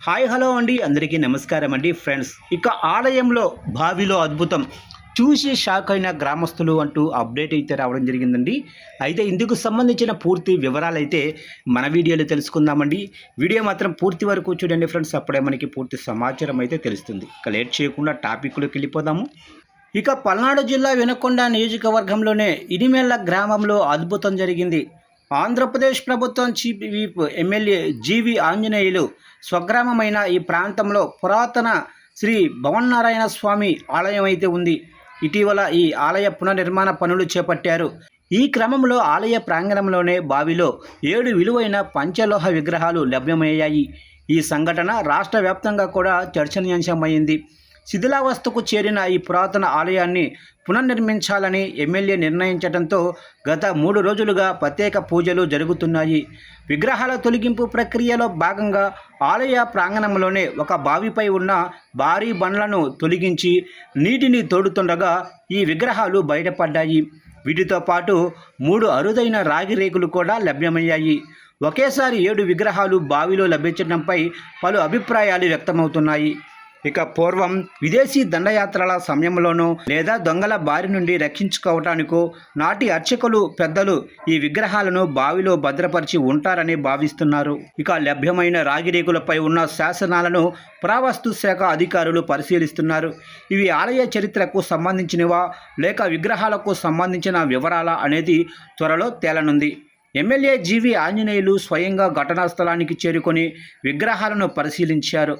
Hi hello అండి, అందరికీ నమస్కారం అండి ఫ్రెండ్స్. ఇక ఆలయంలో బావిలో అద్భుతం చూసి షాక్ అయిన గ్రామస్తులు అంటూ అప్డేట్ అయితే రావడం జరిగిందండి. అయితే ఇందుకు సంబంధించిన పూర్తి వివరాలు అయితే మన వీడియోలో తెలుసుకుందామండి. వీడియో మాత్రం పూర్తి వరకు చూడండి ఫ్రెండ్స్, అప్పుడే మనకి పూర్తి సమాచారం అయితే తెలుస్తుంది. ఇక లేట్ చేయకుండా టాపిక్లోకి వెళ్ళిపోదాము. ఇక పల్నాడు జిల్లా వినకొండ నియోజకవర్గంలోనే ఇనిమెల్ల గ్రామంలో అద్భుతం జరిగింది. ఆంధ్రప్రదేశ్ ప్రభుత్వం చీఫ్ విప్ ఎమ్మెల్యే జీవి ఆంజనేయులు స్వగ్రామమైన ఈ ప్రాంతంలో పురాతన శ్రీ భవన్నారాయణ స్వామి ఆలయం అయితే ఉంది. ఇటీవల ఈ ఆలయ పునర్నిర్మాణ పనులు చేపట్టారు. ఈ క్రమంలో ఆలయ ప్రాంగణంలోనే బావిలో 7 విలువైన పంచలోహ విగ్రహాలు లభ్యమయ్యాయి. ఈ సంఘటన రాష్ట్ర వ్యాప్తంగా కూడా చర్చనీయాంశమైంది. శిథిలావస్థకు చేరిన ఈ పురాతన ఆలయాన్ని పునర్నిర్మించాలని ఎమ్మెల్యే నిర్ణయించడంతో గత 3 రోజులుగా ప్రత్యేక పూజలు జరుగుతున్నాయి. విగ్రహాల తొలగింపు ప్రక్రియలో భాగంగా ఆలయ ప్రాంగణంలోనే ఒక బావిపై ఉన్న భారీ బండ్లను తొలగించి నీటిని తోడుతుండగా ఈ విగ్రహాలు బయటపడ్డాయి. వీటితో పాటు 3 అరుదైన రాగి రేకులు కూడా లభ్యమయ్యాయి. ఒకేసారి 7 విగ్రహాలు బావిలో లభించడంపై పలు అభిప్రాయాలు వ్యక్తమవుతున్నాయి. ఇక పూర్వం విదేశీ దండయాత్రల సమయంలోనూ లేదా దొంగల బారి నుండి రక్షించుకోవటానికో నాటి అర్చకులు పెద్దలు ఈ విగ్రహాలను బావిలో భద్రపరిచి ఉంటారని భావిస్తున్నారు. ఇక లభ్యమైన రాగిరేకులపై ఉన్న శాసనాలను పురావస్తు శాఖ అధికారులు పరిశీలిస్తున్నారు. ఇవి ఆలయ చరిత్రకు సంబంధించినవా లేక విగ్రహాలకు సంబంధించిన వివరాలా అనేది త్వరలో తేలనుంది. ఎమ్మెల్యే జీవి ఆంజనేయులు స్వయంగా ఘటనా స్థలానికి చేరుకొని విగ్రహాలను పరిశీలించారు.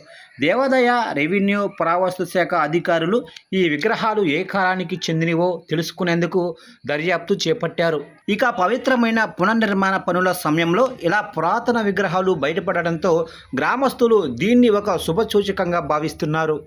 దేవాదాయ, రెవెన్యూ, పురావస్తు శాఖ అధికారులు ఈ విగ్రహాలు ఏ కాలానికి చెందినవో తెలుసుకునేందుకు దర్యాప్తు చేపట్టారు. ఇక పవిత్రమైన పునర్నిర్మాణ పనుల సమయంలో ఇలా పురాతన విగ్రహాలు బయటపడడంతో గ్రామస్తులు దీన్ని ఒక శుభసూచకంగా భావిస్తున్నారు.